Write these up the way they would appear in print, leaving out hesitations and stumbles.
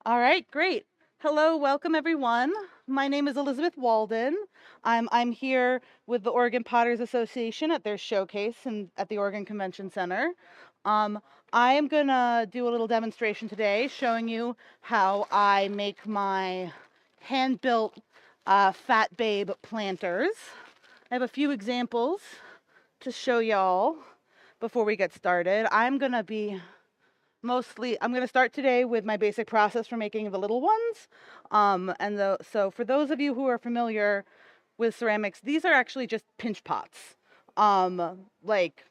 All right, great. Hello, welcome everyone. My name is Elisabeth Walden. I'm here with the Oregon Potters Association at their showcase at the Oregon Convention Center. Um, I am gonna do a little demonstration today showing you how I make my hand-built Fat Babe planters. I have a few examples to show y'all before we get started. I'm going to start today with my basic process for making the little ones. So for those of you who are familiar with ceramics, these are actually just pinch pots. Like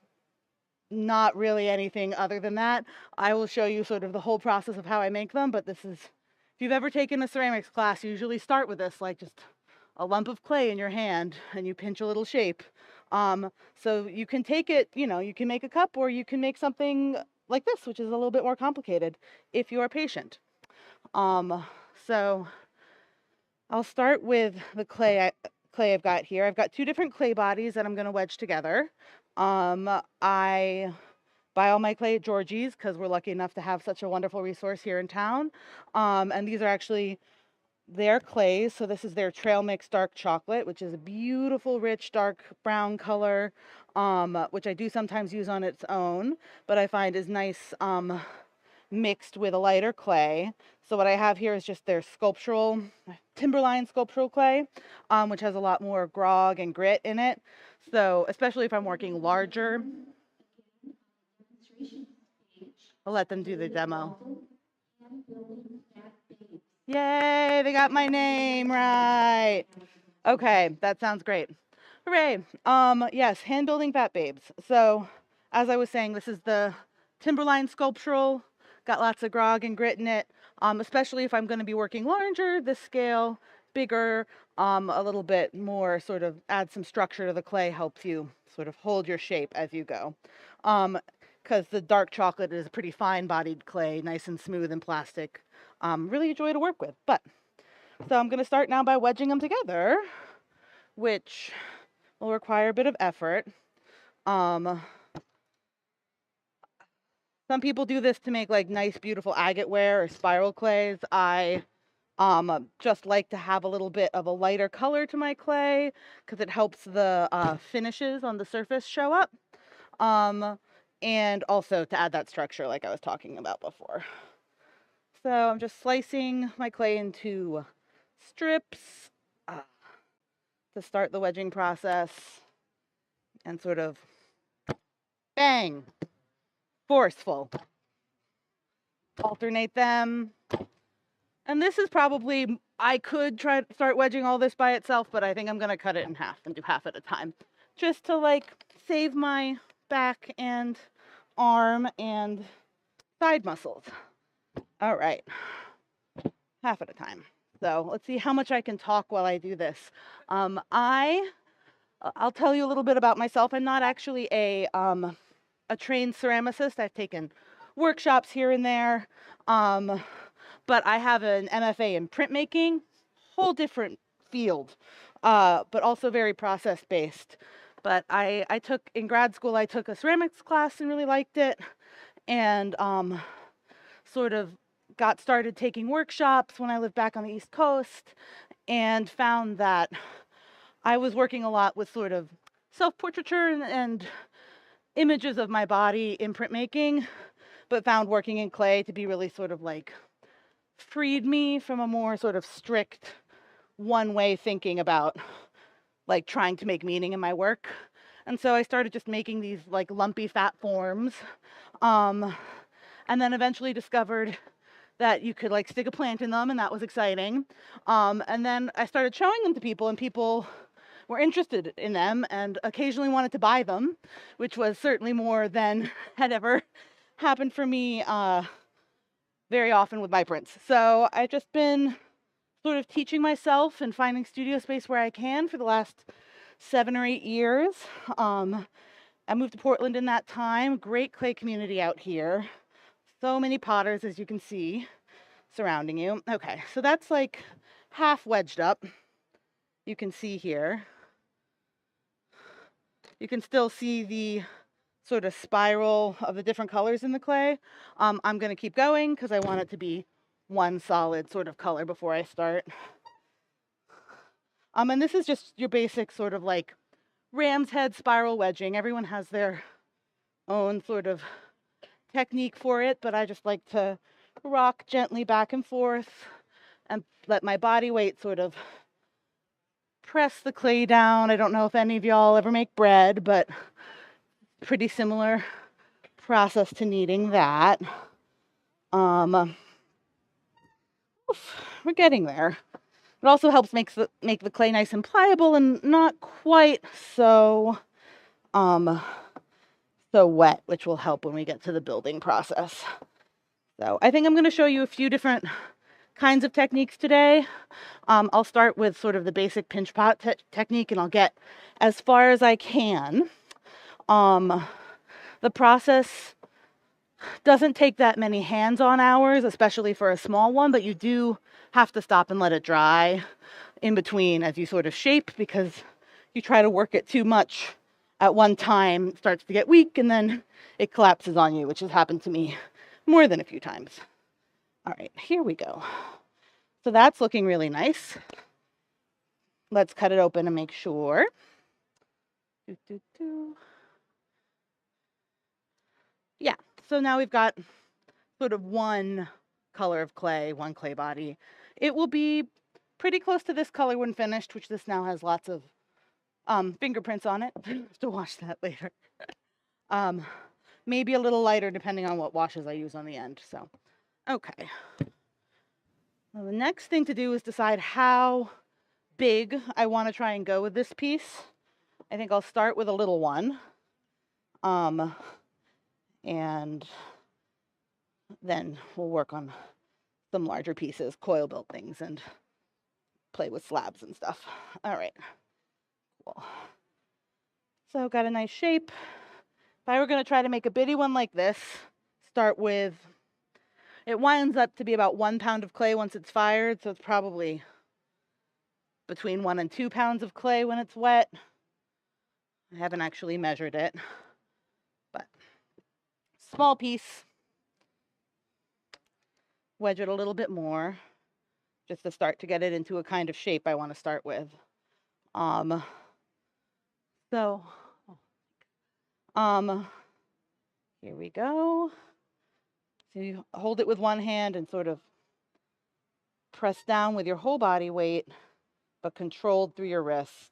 not really anything other than that. I will show you sort of the whole process of how I make them, but if you've ever taken a ceramics class, you usually start with this, like just a lump of clay in your hand and you pinch a little shape. So you can take it, you can make a cup or you can make something like this, which is a little bit more complicated if you are patient. So I'll start with the clay I've got here. I've got two different clay bodies that I'm going to wedge together. I buy all my clay at Georgie's because we're lucky enough to have such a wonderful resource here in town. And these are actually their clays. So this is their Trail Mix Dark Chocolate, which is a beautiful, rich, dark brown color, which I do sometimes use on its own, but I find is nice mixed with a lighter clay. So what I have here is just their Timberline sculptural clay, which has a lot more grog and grit in it. So especially if I'm working larger, I'll let them do the demo. Yay, they got my name right. Okay, that sounds great. Hooray. Yes, hand building fat babes. So as I was saying, this is the Timberline sculptural, got lots of grog and grit in it, especially if I'm going to be working larger, this scale, bigger, a little bit more sort of add some structure to the clay, helps you sort of hold your shape as you go. Because the dark chocolate is a pretty fine-bodied clay, nice and smooth and plastic. Really a joy to work with. So I'm going to start now by wedging them together, which will require a bit of effort. Some people do this to make like nice, beautiful agate ware or spiral clays. I just like to have a little bit of a lighter color to my clay because it helps the finishes on the surface show up. And also to add that structure like I was talking about before. So I'm just slicing my clay into strips to start the wedging process and sort of bang, forceful. Alternate them. And this is probably, I could start wedging all this by itself, but I think I'm going to cut it in half and do half at a time. Just to like save my back and arm and side muscles. All right, half at a time. So let's see how much I can talk while I do this. I'll tell you a little bit about myself. I'm not actually a trained ceramicist. I've taken workshops here and there, but I have an MFA in printmaking, whole different field, but also very process-based. But in grad school, I took a ceramics class and really liked it, and sort of got started taking workshops when I lived back on the East Coast, and found that I was working a lot with sort of self-portraiture and images of my body in printmaking, but found working in clay to be really sort of like freed me from a more sort of strict one-way thinking about like trying to make meaning in my work. And so I started just making these like lumpy fat forms, and then eventually discovered that you could like stick a plant in them, and that was exciting. And then I started showing them to people, and people were interested in them and occasionally wanted to buy them, which was certainly more than had ever happened for me very often with my prints. So I've just been sort of teaching myself and finding studio space where I can for the last 7 or 8 years. I moved to Portland in that time. Great clay community out here. So many potters, as you can see, surrounding you. Okay, so that's like half wedged up. You can see here. You can still see the sort of spiral of the different colors in the clay. I'm going to keep going because I want it to be one solid sort of color before I start. And this is just your basic sort of like ram's head spiral wedging. Everyone has their own sort of technique for it, but I just like to rock gently back and forth and let my body weight sort of press the clay down. I don't know if any of y'all ever make bread, but pretty similar process to kneading that. We're getting there. It also helps make the clay nice and pliable and not quite so so wet, which will help when we get to the building process. So I think I'm going to show you a few different kinds of techniques today. I'll start with sort of the basic pinch pot technique, and I'll get as far as I can. The process doesn't take that many hands-on hours, especially for a small one, but you do have to stop and let it dry in between as you sort of shape, because you try to work it too much at one time, it starts to get weak, and then it collapses on you, which has happened to me more than a few times. All right, here we go. So that's looking really nice. Let's cut it open and make sure. Yeah, so now we've got sort of one color of clay, one clay body. It will be pretty close to this color when finished, which this now has lots of fingerprints on it. I have to wash that later. Maybe a little lighter depending on what washes I use on the end. So, okay. Now the next thing to do is decide how big I want to try and go with this piece. I think I'll start with a little one. And then we'll work on some larger pieces, coil built things, and play with slabs and stuff. All right, cool. So got a nice shape. If I were going to try to make a bitty one like this, start with, it winds up to be about 1 pound of clay once it's fired, so it's probably between 1 and 2 pounds of clay when it's wet. I haven't actually measured it, but small piece. Wedge it a little bit more, just to start to get it into a kind of shape I want to start with. Here we go. So you hold it with one hand and sort of press down with your whole body weight, but controlled through your wrist.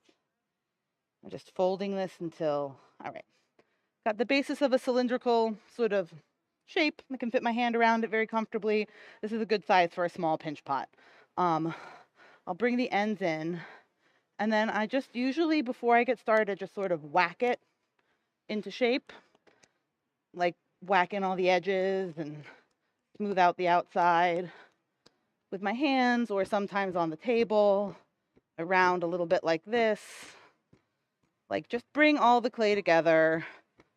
I'm just folding this until, all right. Got the basis of a cylindrical sort of shape. I can fit my hand around it very comfortably. This is a good size for a small pinch pot. I'll bring the ends in, and then I just usually, before I get started, just sort of whack it into shape, like whack in all the edges and smooth out the outside with my hands, or sometimes on the table, around a little bit like this. Like, just bring all the clay together.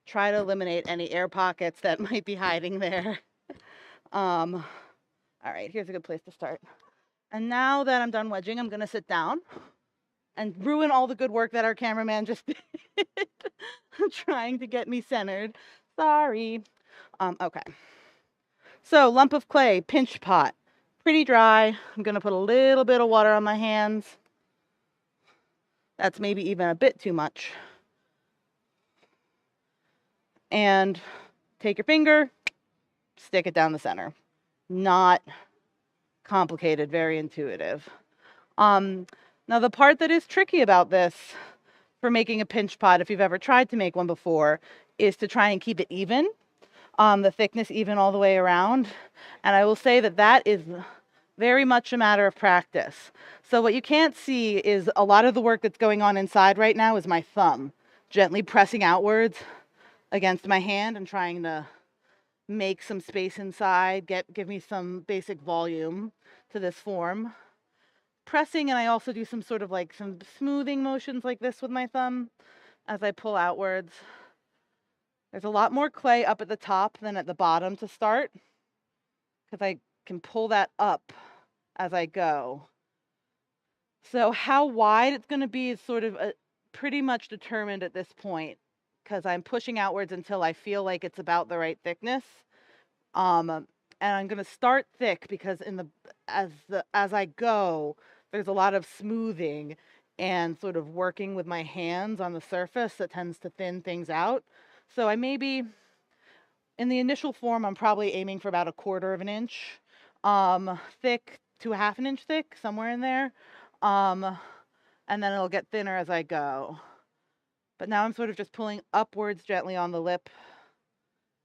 Try to eliminate any air pockets that might be hiding there. All right, here's a good place to start. And now that I'm done wedging, I'm gonna sit down and ruin all the good work that our cameraman just did, trying to get me centered. Sorry. Okay. So, lump of clay, pinch pot, pretty dry. I'm gonna put a little bit of water on my hands. That's maybe even a bit too much. And take your finger, stick it down the center. Not complicated, very intuitive. Now the part that is tricky about this for making a pinch pot, if you've ever tried to make one before, is to try and keep it even, the thickness even all the way around. And I will say that that is very much a matter of practice. So what you can't see is a lot of the work that's going on inside right now is my thumb gently pressing outwards against my hand and trying to make some space inside, give me some basic volume to this form. Pressing, and I also do some sort of like some smoothing motions like this with my thumb as I pull outwards. There's a lot more clay up at the top than at the bottom to start, because I can pull that up as I go. So how wide it's going to be is sort of pretty much determined at this point, because I'm pushing outwards until I feel like it's about the right thickness. And and I'm going to start thick because as I go, there's a lot of smoothing and sort of working with my hands on the surface that tends to thin things out. So I maybe in the initial form, I'm probably aiming for about 1/4 of an inch thick to 1/2 an inch thick, somewhere in there. Um, and then it'll get thinner as I go. But now I'm sort of just pulling upwards gently on the lip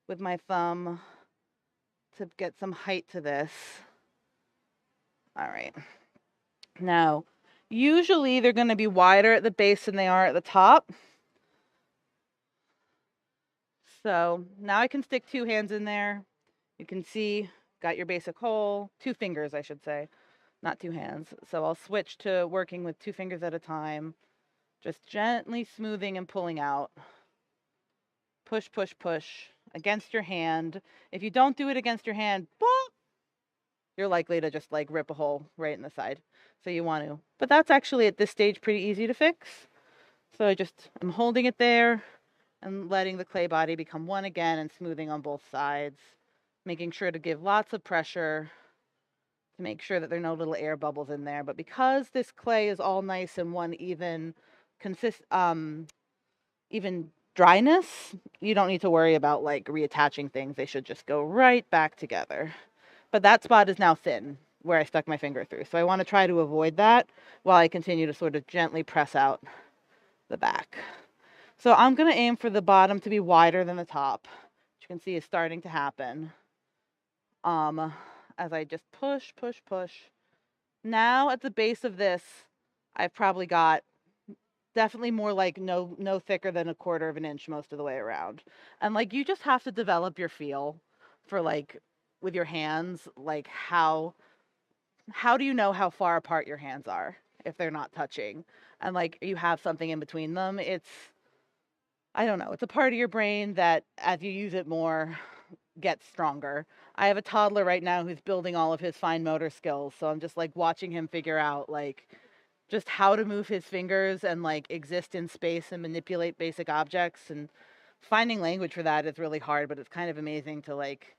with my thumb to get some height to this. All right. Now, usually they're going to be wider at the base than they are at the top. So now I can stick 2 hands in there. You can see, got your basic hole, 2 fingers, I should say, not 2 hands. So I'll switch to working with 2 fingers at a time, just gently smoothing and pulling out. Push, push, push against your hand. If you don't do it against your hand, boop, you're likely to just like rip a hole right in the side. So you want to, but that's actually at this stage pretty easy to fix. So I'm holding it there and letting the clay body become one again and smoothing on both sides, making sure to give lots of pressure to make sure that there are no little air bubbles in there. But because this clay is all nice and one even even dryness, you don't need to worry about like reattaching things. They should just go right back together. But that spot is now thin where I stuck my finger through. So I want to try to avoid that while I continue to sort of gently press out the back. So I'm going to aim for the bottom to be wider than the top, which you can see is starting to happen. As I just push, push, push. Now at the base of this, I've probably got definitely more like no thicker than 1/4 of an inch most of the way around. And like you just have to develop your feel for like with your hands, like how do you know how far apart your hands are if they're not touching? And like you have something in between them. I don't know, it's a part of your brain that as you use it more gets stronger. I have a toddler right now who's building all of his fine motor skills, so I'm just like watching him figure out like just how to move his fingers and like exist in space and manipulate basic objects, and finding language for that is really hard, but it's kind of amazing to like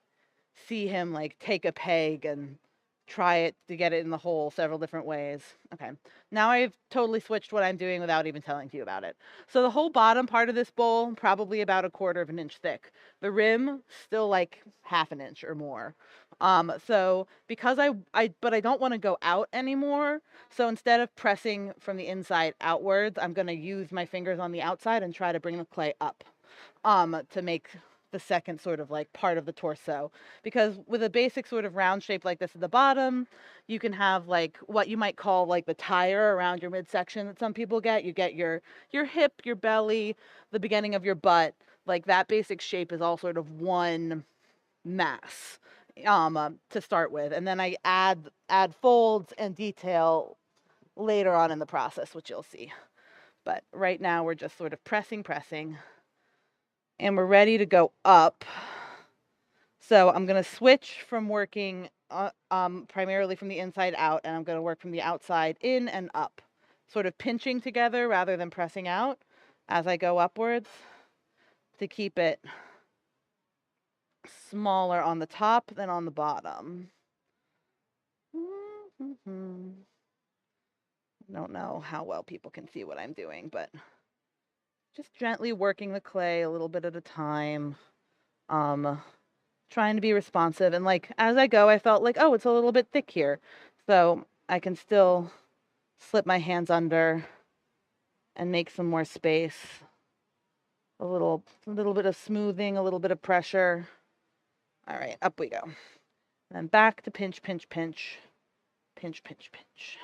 see him like take a peg and try it to get it in the hole several different ways. Okay, now I've totally switched what I'm doing without even telling you about it. So the whole bottom part of this bowl, probably about 1/4 of an inch thick. The rim, still like 1/2 an inch or more. So because but I don't want to go out anymore. So instead of pressing from the inside outwards, I'm going to use my fingers on the outside and try to bring the clay up, to make the second sort of like part of the torso. Because with a basic sort of round shape like this at the bottom, you can have like what you might call like the tire around your midsection that some people get. You get your hip, your belly, the beginning of your butt. Like that basic shape is all sort of one mass to start with, and then I add folds and detail later on in the process, which you'll see. But right now we're just sort of pressing, and we're ready to go up. So I'm going to switch from working primarily from the inside out, and I'm going to work from the outside in and up, sort of pinching together rather than pressing out as I go upwards to keep it smaller on the top than on the bottom. Don't know how well people can see what I'm doing, but just gently working the clay a little bit at a time, trying to be responsive. And like as I go, I felt like, oh, it's a little bit thick here, so I can still slip my hands under and make some more space. A little bit of smoothing, a little bit of pressure. All right, up we go. Then back to pinch, pinch, pinch, pinch, pinch, pinch.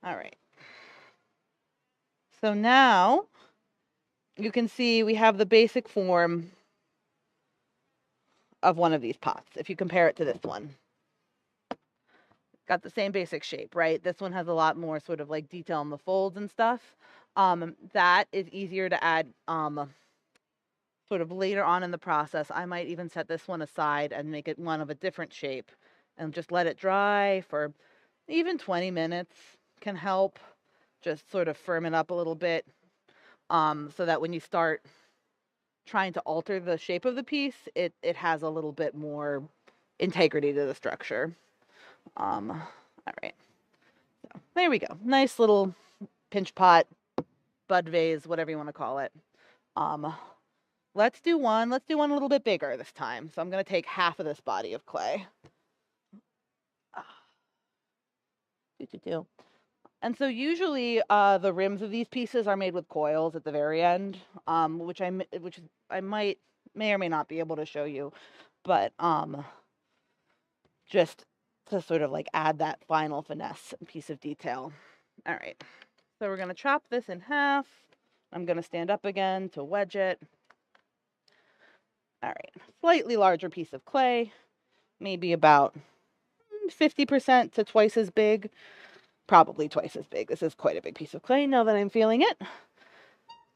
All right. So now you can see we have the basic form of one of these pots. If you compare it to this one, got the same basic shape, right? This one has a lot more sort of like detail in the folds and stuff. That is easier to add sort of later on in the process. I might even set this one aside and make it one of a different shape and just let it dry for even 20 minutes can help just sort of firm it up a little bit, so that when you start trying to alter the shape of the piece, it has a little bit more integrity to the structure. All right. So there we go. Nice little pinch pot, bud vase, whatever you want to call it. Let's do one a little bit bigger this time. So I'm going to take half of this body of clay. And so usually the rims of these pieces are made with coils at the very end, which I may or may not be able to show you, but just to sort of like add that final finesse piece of detail. All right, so we're going to chop this in half. I'm going to stand up again to wedge it. All right, slightly larger piece of clay, maybe about 50% to twice as big. Probably twice as big. This is quite a big piece of clay now that I'm feeling it.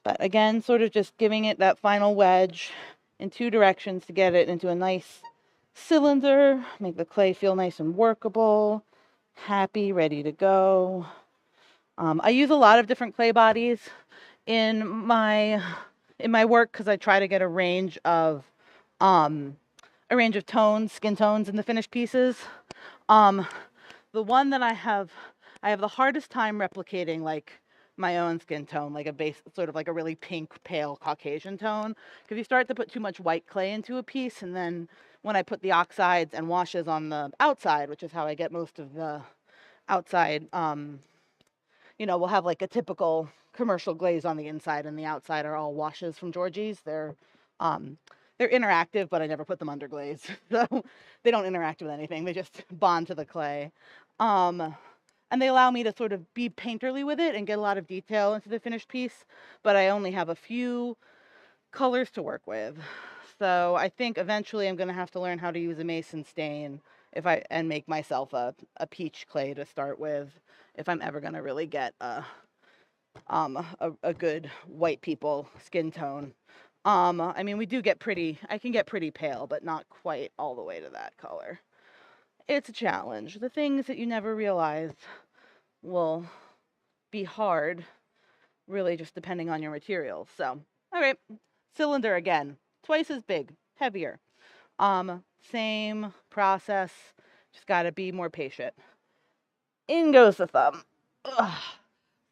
But again, sort of just giving it that final wedge in two directions to get it into a nice cylinder, make the clay feel nice and workable, happy, ready to go. I use a lot of different clay bodies in my work because I try to get a range of tones, skin tones in the finished pieces. The one that I have the hardest time replicating like my own skin tone, like a base, sort of like a really pink, pale Caucasian tone. Because you start to put too much white clay into a piece, and then when I put the oxides and washes on the outside, which is how I get most of the outside, we'll have like a typical commercial glaze on the inside, and the outside are all washes from Georgie's. They're interactive, but I never put them under glaze, so they don't interact with anything. They just bond to the clay. And they allow me to sort of be painterly with it and get a lot of detail into the finished piece, but I only have a few colors to work with. So I think eventually I'm going to have to learn how to use a mason stain and make myself a peach clay to start with, if I'm ever going to really get a good white people skin tone. I mean, I can get pretty pale, but not quite all the way to that color. It's a challenge. The things that you never realize will be hard, really just depending on your materials. So, all right, cylinder again, twice as big, heavier. Same process, just got to be more patient. In goes the thumb. Ugh.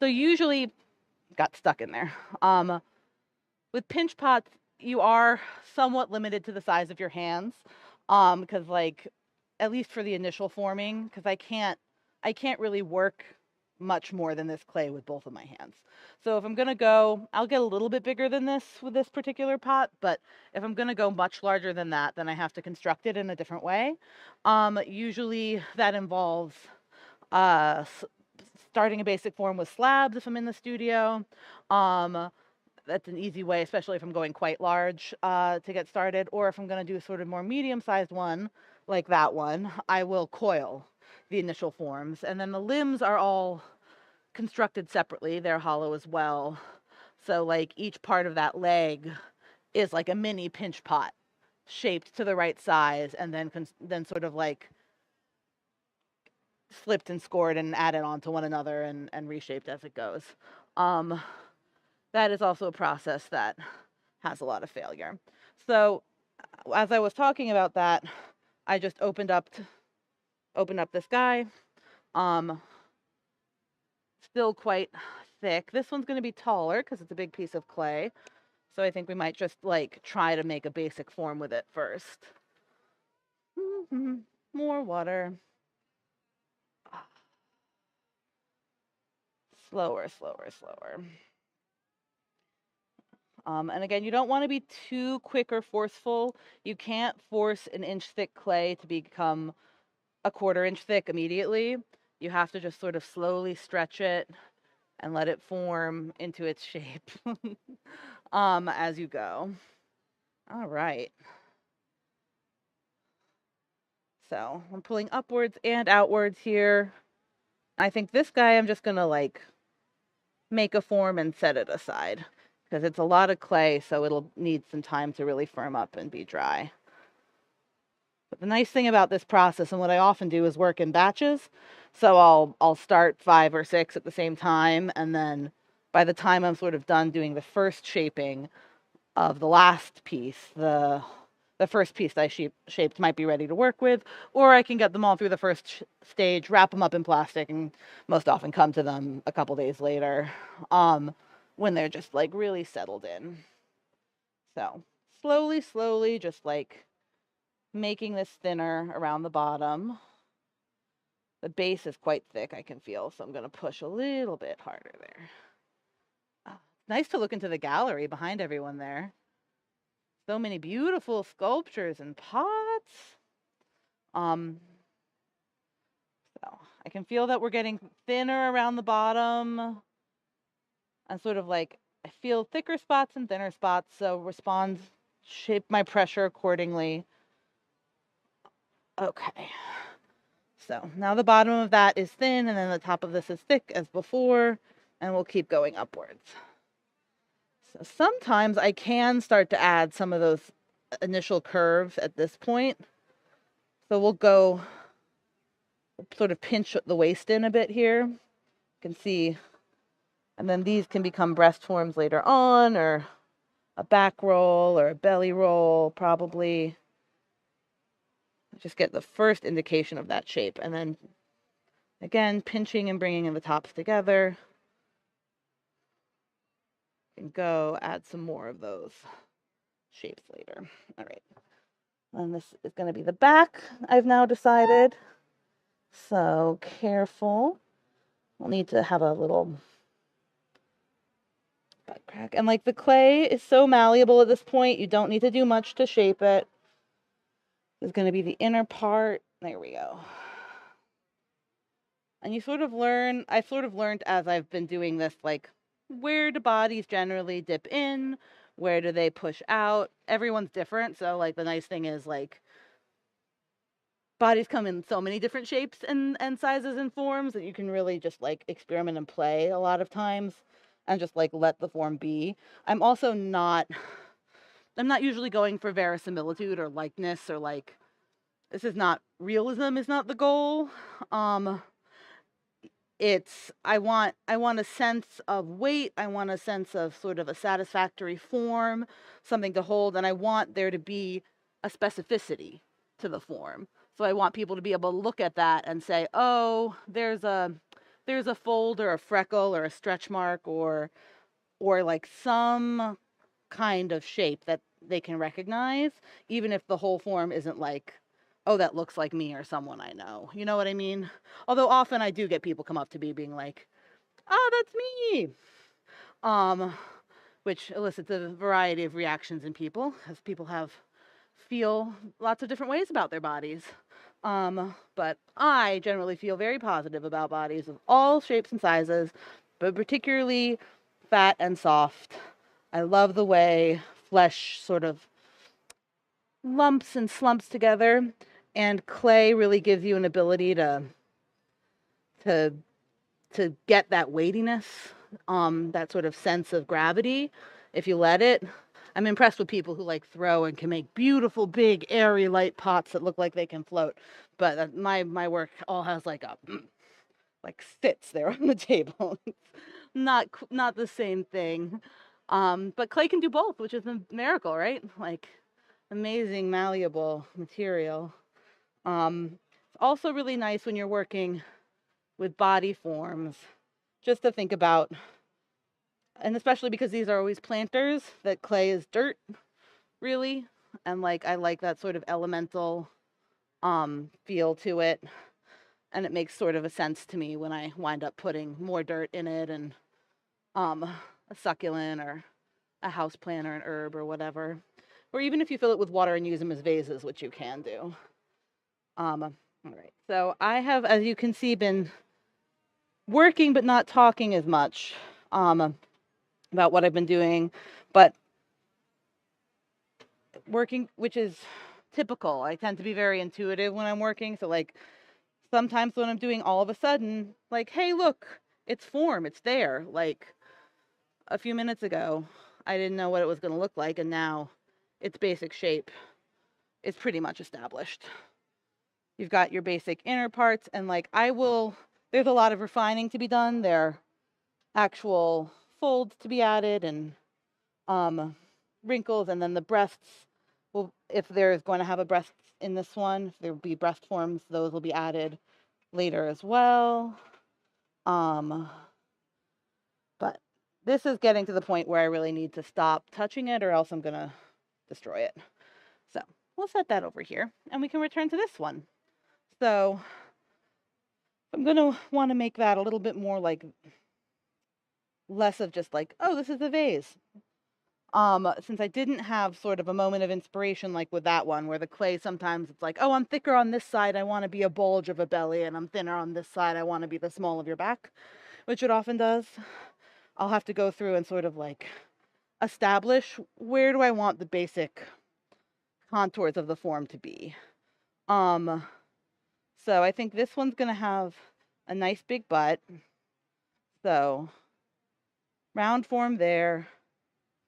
So usually, got stuck in there. With pinch pots, you are somewhat limited to the size of your hands, because like, at least for the initial forming, because I can't really work much more than this clay with both of my hands. So if I'm going to go, I'll get a little bit bigger than this with this particular pot, but if I'm going to go much larger than that, then I have to construct it in a different way. Usually that involves starting a basic form with slabs if I'm in the studio. That's an easy way, especially if I'm going quite large, to get started. Or if I'm going to do a sort of more medium-sized one, like that one, I will coil the initial forms. And then the limbs are all constructed separately. They're hollow as well. So like each part of that leg is like a mini pinch pot shaped to the right size, and then sort of like slipped and scored and added onto one another and reshaped as it goes. That is also a process that has a lot of failure. So as I was talking about that, I just opened up this guy. Still quite thick. This one's going to be taller because it's a big piece of clay. So I think we might just like try to make a basic form with it first. More water. Slower, slower, slower. And again, you don't want to be too quick or forceful. You can't force an inch thick clay to become a 1/4 inch thick immediately. You have to just sort of slowly stretch it and let it form into its shape as you go. All right. So I'm pulling upwards and outwards here. I think this guy I'm just going to like make a form and set it aside, because it's a lot of clay, so it'll need some time to really firm up and be dry. But the nice thing about this process, and what I often do, is work in batches. So I'll start 5 or 6 at the same time, and then by the time I'm sort of done doing the first shaping of the last piece, the the first piece that I shaped might be ready to work with, or I can get them all through the first stage, wrap them up in plastic, and most often come to them a couple days later, when they're just like really settled in. So slowly, slowly, just like making this thinner around the bottom. The base is quite thick, I can feel, so I'm going to push a little bit harder there. Oh, nice to look into the gallery behind everyone there. So many beautiful sculptures and pots. So I can feel that we're getting thinner around the bottom. And sort of like, I feel thicker spots and thinner spots, so shape my pressure accordingly. Okay. So now the bottom of that is thin, and then the top of this is thick as before, and we'll keep going upwards. So sometimes I can start to add some of those initial curves at this point. So we'll sort of pinch the waist in a bit here. You can see, and then these can become breast forms later on, or a back roll or a belly roll, probably. Just get the first indication of that shape, and then again, pinching and bringing the tops together. And go add some more of those shapes later. All right. And this is going to be the back, I've now decided. So careful. We'll need to have a little butt crack. And like the clay is so malleable at this point, you don't need to do much to shape it. This is going to be the inner part. There we go. And I sort of learned as I've been doing this, like, where do bodies generally dip in? Where do they push out? Everyone's different. So like the nice thing is, like, bodies come in so many different shapes and sizes and forms that you can really just like experiment and play a lot of times and just like let the form be. I'm not usually going for verisimilitude or likeness, or like, this is not realism is not the goal. I want a sense of weight. I want a sense of sort of a satisfactory form, something to hold, and I want there to be a specificity to the form. So I want people to be able to look at that and say, "Oh, there's a fold or a freckle or a stretch mark or like some kind of shape that they can recognize, even if the whole form isn't like, oh, that looks like me or someone I know." You know what I mean? Although often I do get people come up to me being like, "Oh, that's me." Which elicits a variety of reactions in people, as people feel lots of different ways about their bodies. But I generally feel very positive about bodies of all shapes and sizes, but particularly fat and soft. I love the way flesh sort of lumps and slumps together, and clay really gives you an ability to get that weightiness, that sort of sense of gravity if you let it. I'm impressed with people who like throw and can make beautiful, big, airy, light pots that look like they can float. But my work all has like sits there on the table. It's not the same thing. But clay can do both, which is a miracle, right? Like, amazing malleable material. It's also really nice when you're working with body forms, just to think about, and especially because these are always planters, that clay is dirt, really. And like, I like that sort of elemental feel to it. And it makes sort of a sense to me when I wind up putting more dirt in it, and a succulent or a house plant or an herb or whatever. Or even if you fill it with water and use them as vases, which you can do. All right, so I have, as you can see, been working but not talking as much about what I've been doing, but working, which is typical. I tend to be very intuitive when I'm working, so like sometimes when I'm doing, all of a sudden, like, hey, look, it's form, it's there. Like a few minutes ago, I didn't know what it was going to look like, and now its basic shape is pretty much established. You've got your basic inner parts, and like there's a lot of refining to be done. There are actual folds to be added, and wrinkles, and then the breasts if there's going to have a breast in this one, if there will be breast forms, those will be added later as well. But this is getting to the point where I really need to stop touching it or else I'm going to destroy it. So we'll set that over here and we can return to this one. So I'm going to want to make that a little bit more like less of just like, oh, this is a vase. Since I didn't have sort of a moment of inspiration like with that one, where the clay sometimes it's like, oh, I'm thicker on this side, I want to be a bulge of a belly, and I'm thinner on this side, I want to be the small of your back, which it often does. I'll have to go through and sort of like establish where do I want the basic contours of the form to be. So I think this one's gonna have a nice big butt. So round form there,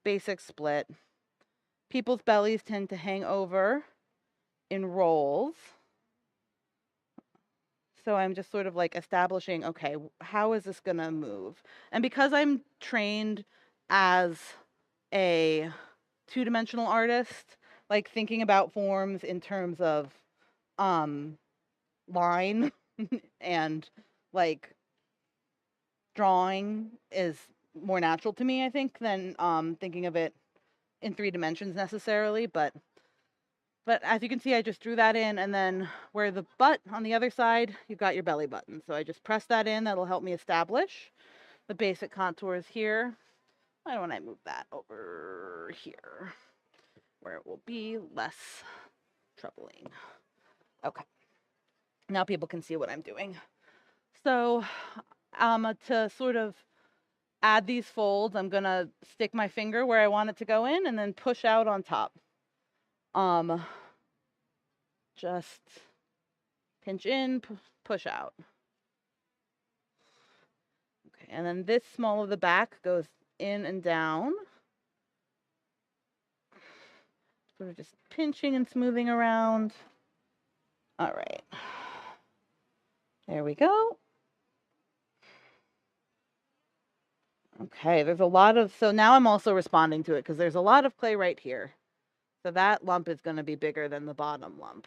basic split. People's bellies tend to hang over in rolls. So I'm just sort of like establishing, okay, how is this gonna move? And because I'm trained as a two-dimensional artist, like thinking about forms in terms of line and like drawing is more natural to me, I think, than thinking of it in 3 dimensions necessarily. But as you can see, I just drew that in, and then where the butt on the other side, you've got your belly button. So I just press that in. That'll help me establish the basic contours here. Why don't I move that over here where it will be less troubling? Okay. Now people can see what I'm doing. So to sort of add these folds, I'm gonna stick my finger where I want it to go in and then push out on top. Just pinch in, push out. Okay, and then this small of the back goes in and down. Sort of just pinching and smoothing around. All right. There we go. Okay, there's a lot of, so now I'm also responding to it because there's a lot of clay right here. So that lump is going to be bigger than the bottom lump,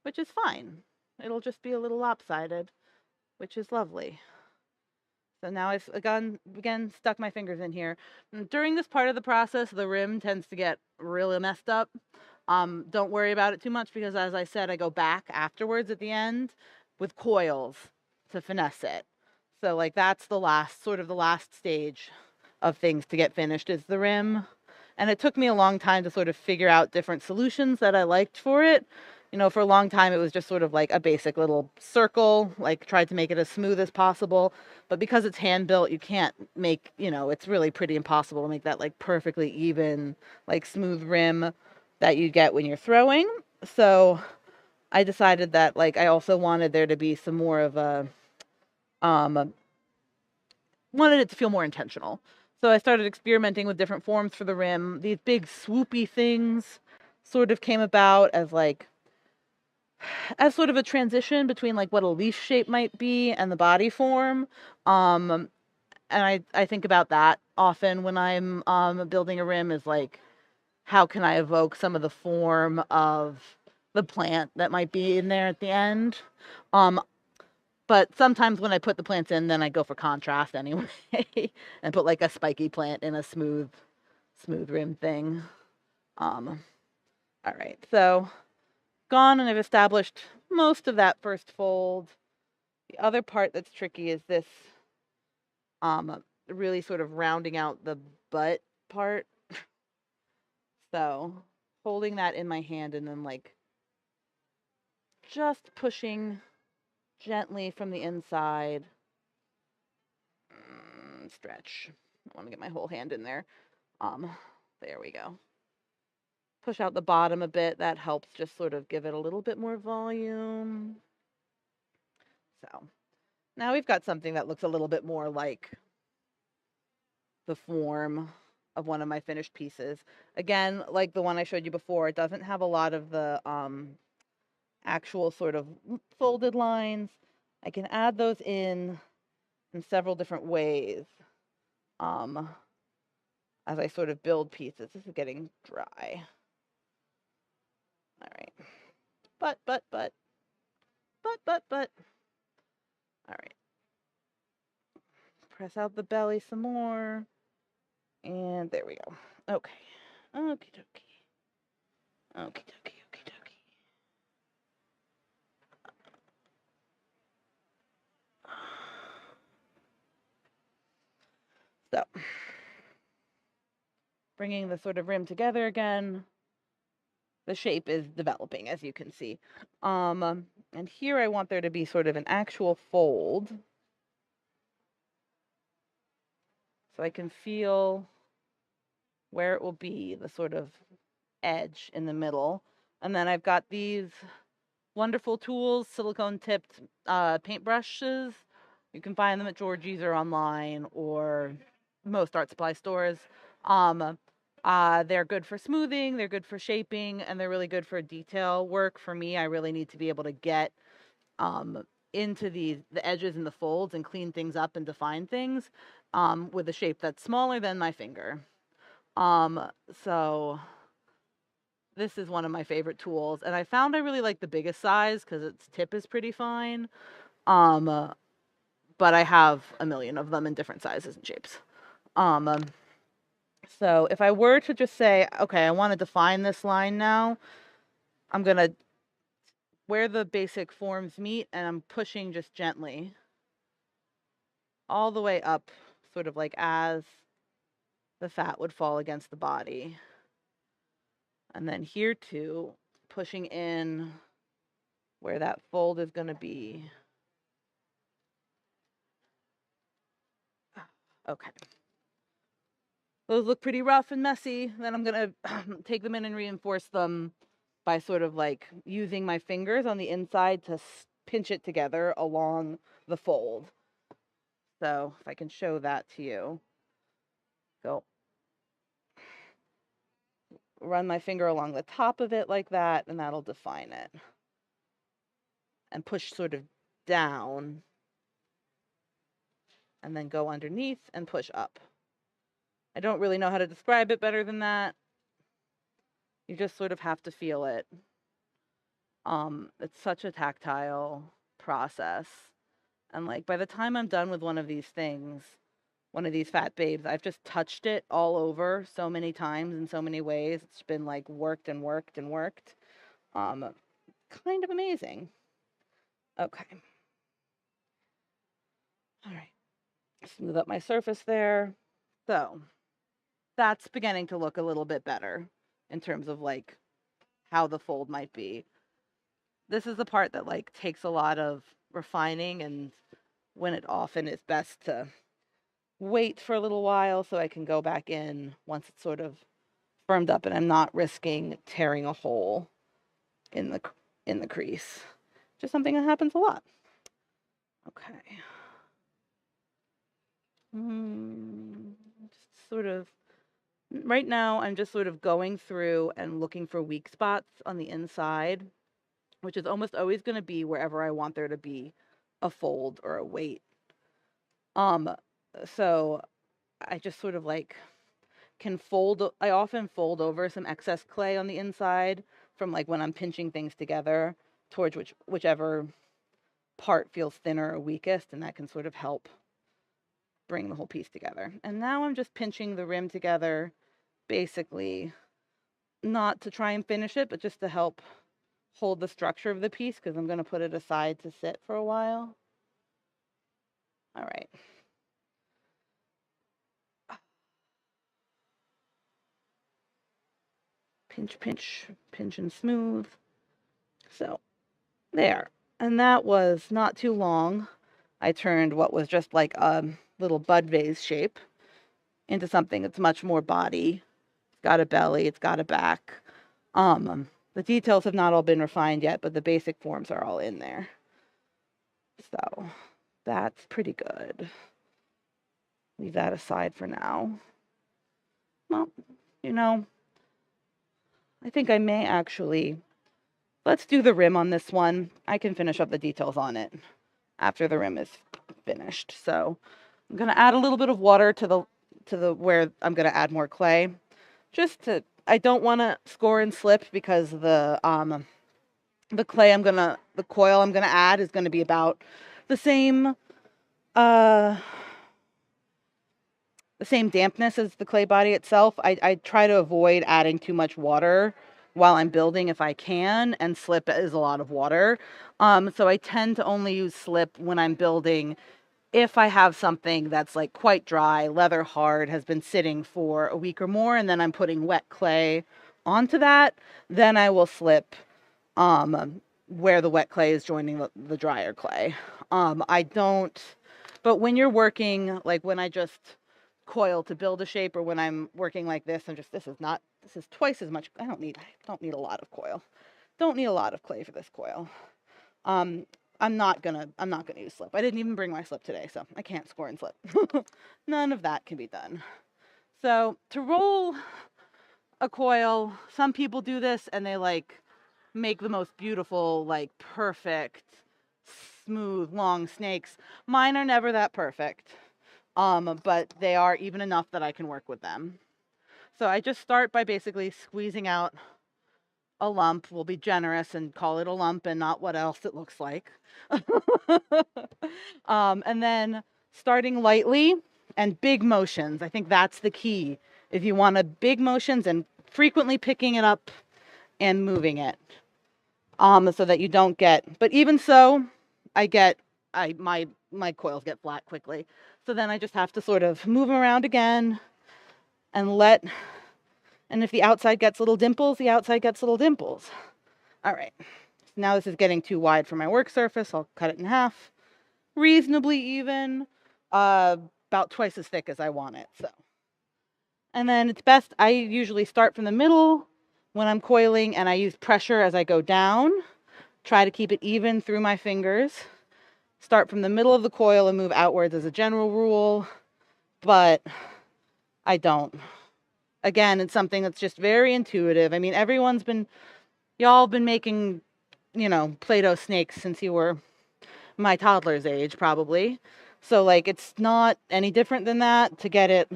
which is fine. It'll just be a little lopsided, which is lovely. So now I've again stuck my fingers in here. And during this part of the process, the rim tends to get really messed up. Don't worry about it too much because, as I said, I go back afterwards at the end with coils to finesse it. So like that's the last stage of things to get finished is the rim. And it took me a long time to sort of figure out different solutions that I liked for it. You know, for a long time, it was just sort of like a basic little circle, like tried to make it as smooth as possible. But because it's hand built, you can't make, you know, it's really pretty impossible to make that like perfectly even, like smooth rim that you get when you're throwing. So I decided that like I also wanted there to be some more of a, wanted it to feel more intentional. So I started experimenting with different forms for the rim. These big swoopy things sort of came about as like, as sort of a transition between like what a leaf shape might be and the body form. And I think about that often when I'm building a rim is like, how can I evoke some of the form of the plant that might be in there at the end? But sometimes when I put the plants in, then I go for contrast anyway and put like a spiky plant in a smooth rim thing. All right, so gone, and I've established most of that first fold. The other part that's tricky is this really sort of rounding out the butt part. So holding that in my hand and then like just pushing gently from the inside. Stretch. I want to get my whole hand in there. There we go. Push out the bottom a bit. That helps just sort of give it a little bit more volume. So now we've got something that looks a little bit more like the form of one of my finished pieces. Again, like the one I showed you before, it doesn't have a lot of the actual sort of folded lines. I can add those in several different ways as I sort of build pieces. This is getting dry. right. But. All right. Press out the belly some more. And there we go. Okay. Okie dokie. Okie dokie, okie dokie. So, bringing the sort of rim together again. The shape is developing, as you can see. And here I want there to be sort of an actual fold. So I can feel where it will be, the sort of edge in the middle. And then I've got these wonderful tools, silicone tipped paintbrushes. You can find them at Georgie's or online or most art supply stores. They're good for smoothing, they're good for shaping, and they're really good for detail work. For me, I really need to be able to get into the edges and the folds and clean things up and define things with a shape that's smaller than my finger. So this is one of my favorite tools, and I found I really like the biggest size because its tip is pretty fine. But I have a million of them in different sizes and shapes. So if I were to just say, okay, I want to define this line now, I'm going to where the basic forms meet, and I'm pushing just gently all the way up, sort of like as the fat would fall against the body. And then here too, pushing in where that fold is going to be. Okay. Those look pretty rough and messy. Then I'm going to take them in and reinforce them by sort of like using my fingers on the inside to pinch it together along the fold. So if I can show that to you. Go run my finger along the top of it like that, and that'll define it. And push sort of down, and then go underneath and push up. I don't really know how to describe it better than that. You just sort of have to feel it. It's such a tactile process. And like by the time I'm done with one of these things, one of these fat babes, I've just touched it all over so many times in so many ways. It's been like worked and worked and worked. Kind of amazing. Okay. All right. Smooth up my surface there. So that's beginning to look a little bit better in terms of like how the fold might be. This is the part that like takes a lot of refining, and when it often is best to wait for a little while so I can go back in once it's sort of firmed up and I'm not risking tearing a hole in the crease. Just something that happens a lot. Okay. Just sort of right now I'm just sort of going through and looking for weak spots on the inside, which is almost always going to be wherever I want there to be a fold or a weight. So I just sort of like I often fold over some excess clay on the inside from like when I'm pinching things together towards whichever part feels thinner or weakest, and that can sort of help bring the whole piece together. And now I'm just pinching the rim together, basically not to try and finish it, but just to help hold the structure of the piece because I'm going to put it aside to sit for a while. All right. Pinch, pinch, pinch and smooth. So there. And that was not too long. I turned what was just like a little bud vase shape into something that's much more body. It's got a belly, it's got a back. The details have not all been refined yet, but the basic forms are all in there. So that's pretty good. Leave that aside for now. Well, I think I may actually, let's do the rim on this one. I can finish up the details on it after the rim is finished. So I'm going to add a little bit of water to the where I'm going to add more clay, just to I don't want to score and slip because the coil I'm gonna add is gonna be about the same uh the same dampness as the clay body itself. I try to avoid adding too much water while I'm building if I can, and slip is a lot of water. So I tend to only use slip when I'm building if I have something that's like quite dry, leather hard, has been sitting for a week or more, and then I'm putting wet clay onto that, then I will slip where the wet clay is joining the drier clay. I don't, but when you're working, like when I just coil to build a shape, or when I'm working like this, this is twice as much. I don't need a lot of coil. Don't need a lot of clay for this coil. I'm not gonna use slip. I didn't even bring my slip today, so I can't score and slip. None of that can be done. So to roll a coil, some people do this and they like make the most beautiful, like perfect, smooth, long snakes. Mine are never that perfect. But they are even enough that I can work with them. So I just start by basically squeezing out a lump. We'll be generous and call it a lump and not what else it looks like. And then starting lightly and big motions. I think that's the key. If you want big motions and frequently picking it up and moving it, so that you don't get. But even so, my coils get flat quickly. So then I just have to sort of move them around again and and if the outside gets little dimples, the outside gets little dimples. All right. Now this is getting too wide for my work surface. I'll cut it in half. Reasonably even, about twice as thick as I want it. So, and then it's best, I usually start from the middle when I'm coiling, and I use pressure as I go down. Try to keep it even through my fingers. Start from the middle of the coil and move outwards as a general rule, but I don't. Again, it's something that's just very intuitive. I mean, y'all been making, Play-Doh snakes since you were my toddler's age, probably. So, like, it's not any different than that to get it.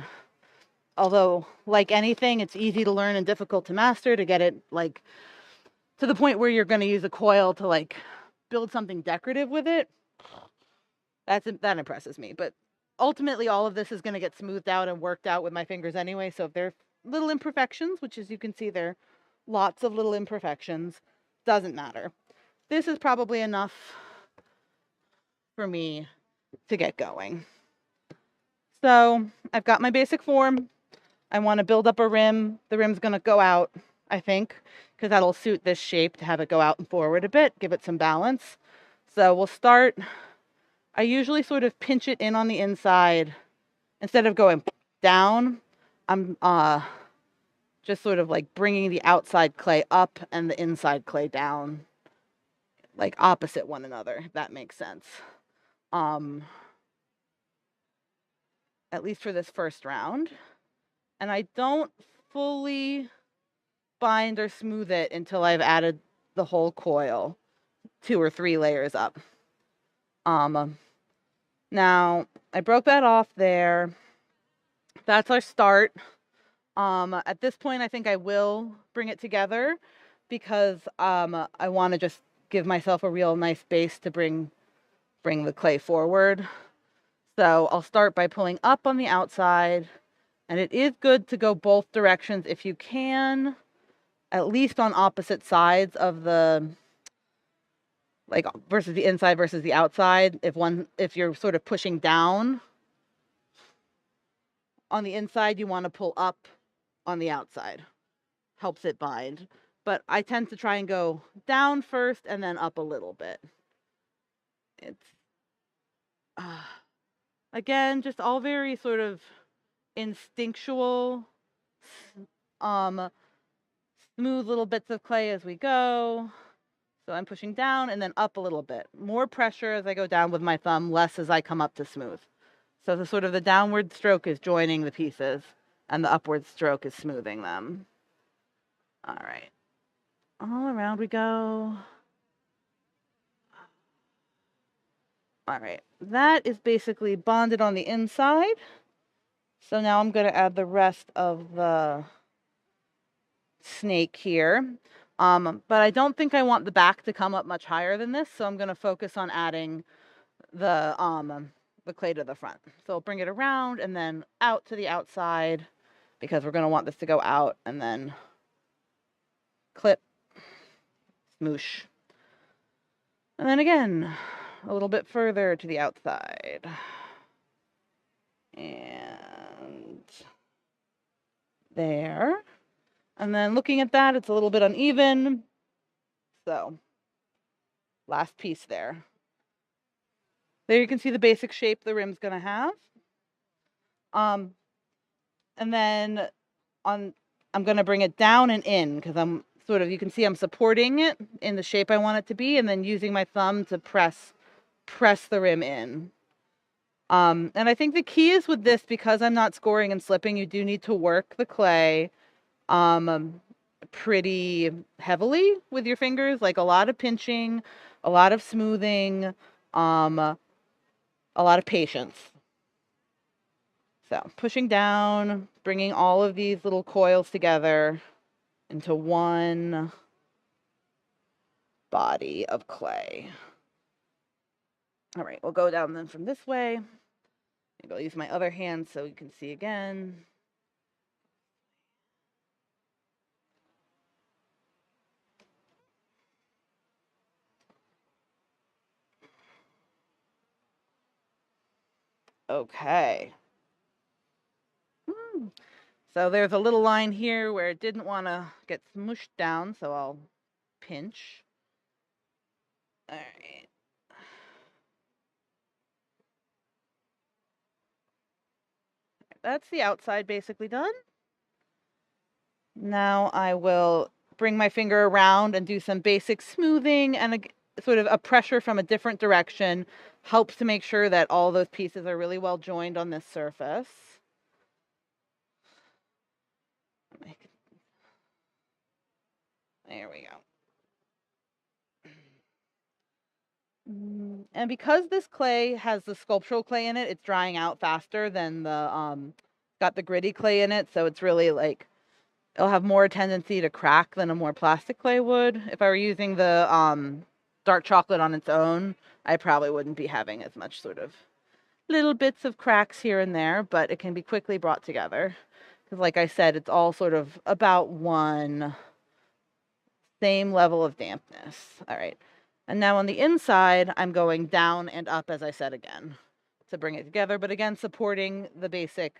Although, like anything, it's easy to learn and difficult to master, to get it, like, to the point where you're going to use a coil to, like, build something decorative with it. That impresses me. But ultimately, all of this is going to get smoothed out and worked out with my fingers anyway. So if there are little imperfections, which as you can see, there are lots of little imperfections, doesn't matter. This is probably enough for me to get going. So I've got my basic form. I want to build up a rim. The rim's going to go out, I think, because that'll suit this shape to have it go out and forward a bit, give it some balance. So we'll start. I usually sort of pinch it in on the inside. Instead of going down, I'm just sort of like bringing the outside clay up and the inside clay down, like opposite one another, if that makes sense. At least for this first round. And I don't fully bind or smooth it until I've added the whole coil, 2 or 3 layers up. Now I broke that off there. That's our start. At this point, I think I will bring it together because I want to just give myself a real nice base to bring the clay forward. So I'll start by pulling up on the outside, and it is good to go both directions if you can, at least on opposite sides of like versus the inside versus the outside. If you're sort of pushing down on the inside, you want to pull up on the outside. Helps it bind. But I tend to try and go down first and then up a little bit. It's again, just all very sort of instinctual, smooth little bits of clay as we go. So I'm pushing down and then up a little bit. More pressure as I go down with my thumb, less as I come up to smooth. So the downward stroke is joining the pieces, and the upward stroke is smoothing them. All right. All around we go. All right. That is basically bonded on the inside. So now I'm going to add the rest of the snake here. But I don't think I want the back to come up much higher than this, so I'm going to focus on adding the clay to the front. So I'll bring it around and then out to the outside, because we're going to want this to go out, and then clip, smoosh. And then again, a little bit further to the outside. And there. And then looking at that, it's a little bit uneven. So last piece there. There you can see the basic shape the rim's going to have. And then I'm going to bring it down and in, because I'm sort of, you can see I'm supporting it in the shape I want it to be, and then using my thumb to press the rim in. And I think the key is with this, because I'm not scoring and slipping, you do need to work the clay pretty heavily with your fingers, like a lot of pinching, a lot of smoothing, a lot of patience. So pushing down, bringing all of these little coils together into one body of clay. All right, we'll go down then from this way. Maybe I'll use my other hand so you can see again. Okay. So there's a little line here where it didn't want to get smooshed down, so I'll pinch. All right. That's the outside basically done. Now I will bring my finger around and do some basic smoothing, and sort of a pressure from a different direction helps to make sure that all those pieces are really well joined on this surface. There we go. And because this clay has the sculptural clay in it, it's drying out faster than the got the gritty clay in it, so it's really like, it'll have more tendency to crack than a more plastic clay would. If I were using the dark chocolate on its own, I probably wouldn't be having as much sort of little bits of cracks here and there, but it can be quickly brought together. Because like I said, it's all sort of about one same level of dampness. All right. And now on the inside, I'm going down and up, as I said again, to bring it together. But again, supporting the basic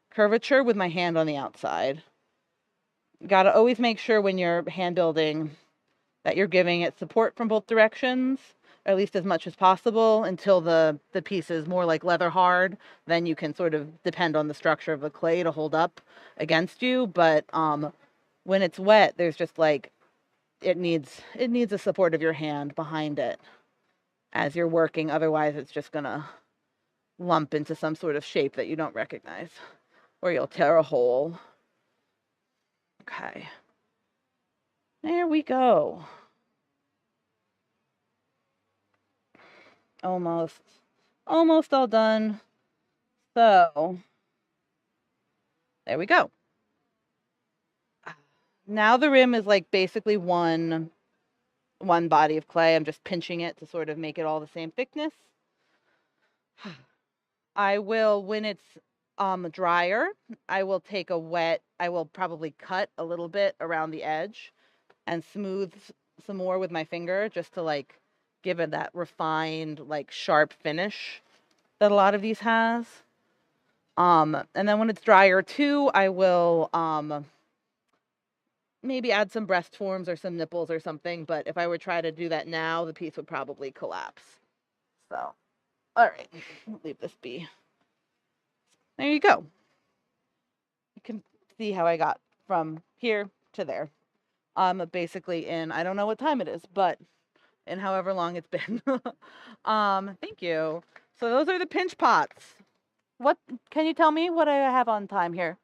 curvature with my hand on the outside. Got to always make sure when you're hand building that you're giving it support from both directions, or at least as much as possible, until the piece is more like leather hard. Then you can sort of depend on the structure of the clay to hold up against you. But when it's wet, there's just like, it needs the support of your hand behind it as you're working. Otherwise, it's just gonna lump into some sort of shape that you don't recognize, or you'll tear a hole. Okay. There we go. Almost all done. So there we go. Now the rim is like basically one body of clay. I'm just pinching it to sort of make it all the same thickness. I will, when it's drier, I will take I will probably cut a little bit around the edge and smooth some more with my finger, just to like give it that refined, like sharp finish that a lot of these has. And then when it's drier too, I will maybe add some breast forms or some nipples or something. But if I were to try to do that now, the piece would probably collapse. So, all right, leave this be. There you go. You can see how I got from here to there. Basically in, I don't know what time it is, but in however long it's been. Thank you. So those are the pinch pots. What, can you tell me what I have on time here?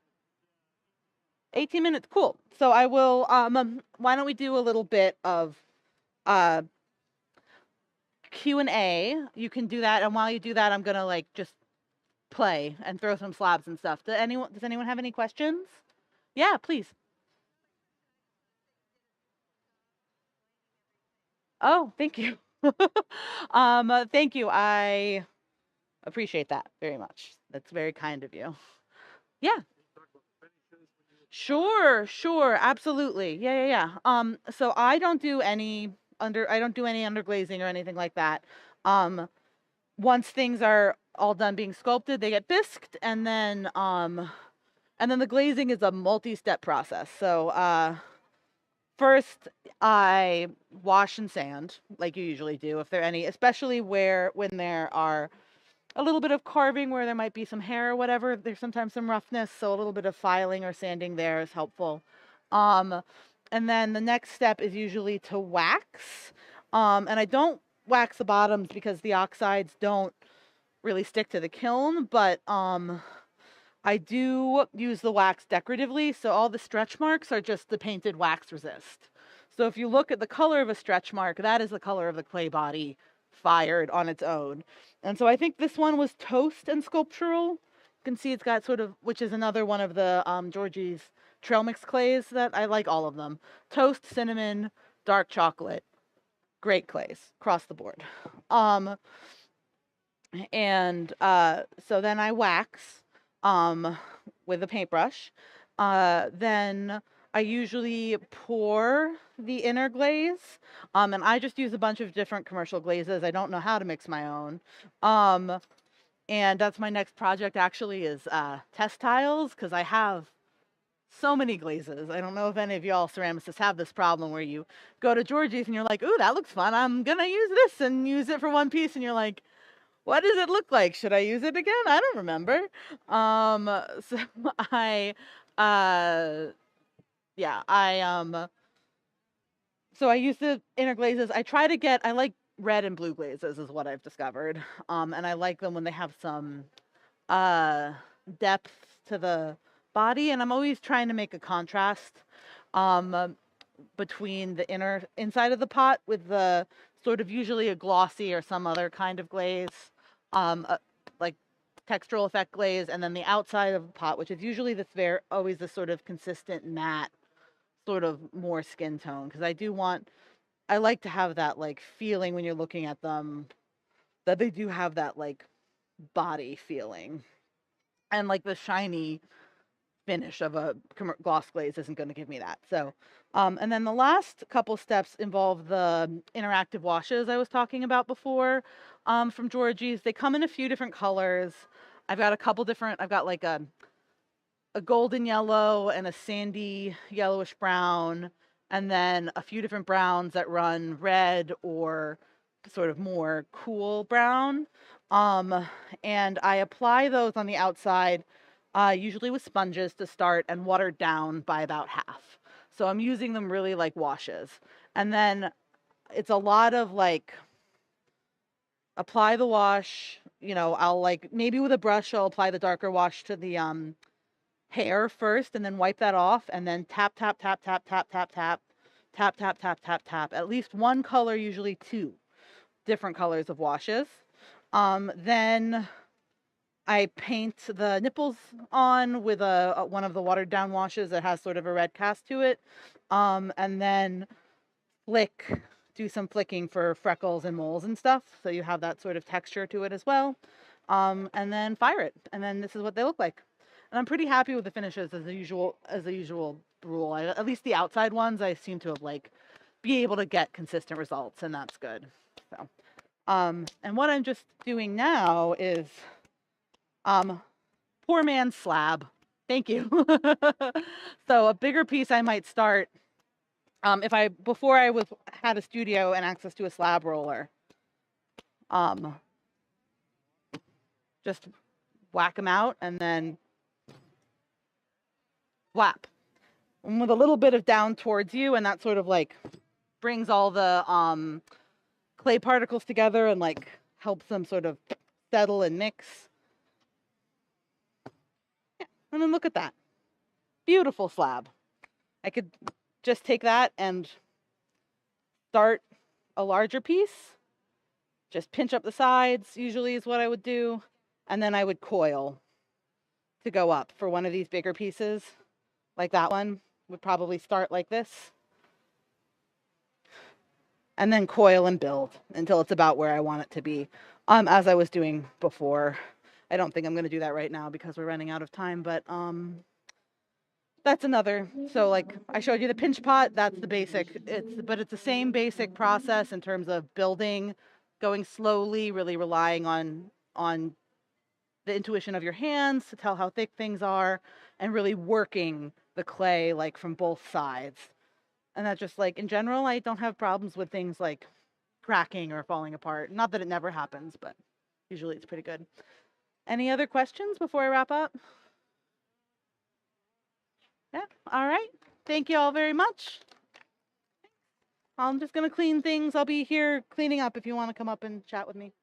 18 minutes, cool. So I will, why don't we do a little bit of Q&A. You can do that, and while you do that, I'm gonna like just play and throw some slabs and stuff. Does anyone have any questions? Yeah, please. Oh, thank you. Thank you. I appreciate that very much. That's very kind of you. Yeah. Sure, sure, absolutely. Yeah, yeah, yeah. So I don't do any underglazing or anything like that. Um, Once things are all done being sculpted, they get bisqued, and then the glazing is a multi-step process. So, first I wash and sand like you usually do if there are any, especially when there are a little bit of carving where there might be some hair or whatever. There's sometimes some roughness, so a little bit of filing or sanding there is helpful. Um, and then the next step is usually to wax. And I don't wax the bottoms because the oxides don't really stick to the kiln, but I do use the wax decoratively, so all the stretch marks are just the painted wax resist. So if you look at the color of a stretch mark, that is the color of the clay body fired on its own. And so I think this one was toast and sculptural. You can see it's got sort of, which is another one of the Georgie's trail mix clays that I like all of them. Toast, cinnamon, dark chocolate, great clays across the board. Um, and so then I wax um, with a paintbrush. Then I usually pour the inner glaze, and I just use a bunch of different commercial glazes. I don't know how to mix my own. Um, and that's my next project actually is test tiles because I have so many glazes. I don't know if any of y'all ceramicists have this problem where you go to Georgie's and you're like, ooh, that looks fun. I'm gonna use this and use it for one piece, and you're like, what does it look like? Should I use it again? I don't remember. So I, uh, yeah, so I use the inner glazes. I like red and blue glazes is what I've discovered. And I like them when they have some, uh, depth to the body. And I'm always trying to make a contrast, um, between the inside of the pot with the sort of usually a glossy or some other kind of glaze, like textural effect glaze, and then the outside of the pot, which is usually always this sort of consistent matte, sort of more skin tone. Because I like to have that like feeling when you're looking at them that they do have that like body feeling, and like the shiny finish of a gloss glaze isn't going to give me that. So, and then the last couple steps involve the interactive washes I was talking about before, from Georgie's. They come in a few different colors. I've got like a golden yellow and a sandy yellowish brown, and then a few different browns that run red or sort of more cool brown. Um, and I apply those on the outside, usually with sponges to start and watered down by about half. So I'm using them really like washes. And then it's a lot of like apply the wash, I'll like maybe with a brush I'll apply the darker wash to the hair first and then wipe that off and then tap tap tap tap tap tap tap tap tap tap tap tap at least one color, usually two different colors of washes. Then I paint the nipples on with one of the watered down washes that has sort of a red cast to it. And then do some flicking for freckles and moles and stuff. So you have that sort of texture to it as well. And then fire it. And then this is what they look like. And I'm pretty happy with the finishes as a usual rule. At least the outside ones, I seem to have be able to get consistent results, and that's good. So, and what I'm just doing now is, poor man's slab. Thank you. So a bigger piece I might start, before I had a studio and access to a slab roller, um, just whack them out and then whap. And with a little bit of down towards you, and that sort of like brings all the clay particles together and like helps them sort of settle and mix. Yeah. And then look at that. Beautiful slab. I could just take that and start a larger piece. Just pinch up the sides, usually is what I would do. And then I would coil to go up for one of these bigger pieces. Like that one would probably start like this. and then coil and build until it's about where I want it to be, as I was doing before. I don't think I'm going to do that right now because we're running out of time, but that's another. So like I showed you the pinch pot, that's the basic. It's the same basic process in terms of building, going slowly, really relying on the intuition of your hands to tell how thick things are, and really working the clay like from both sides. And that's just like in general, I don't have problems with things like cracking or falling apart. Not that it never happens, but usually it's pretty good. Any other questions before I wrap up? Yeah, all right. Thank you all very much. I'm just going to clean things. I'll be here cleaning up if you want to come up and chat with me.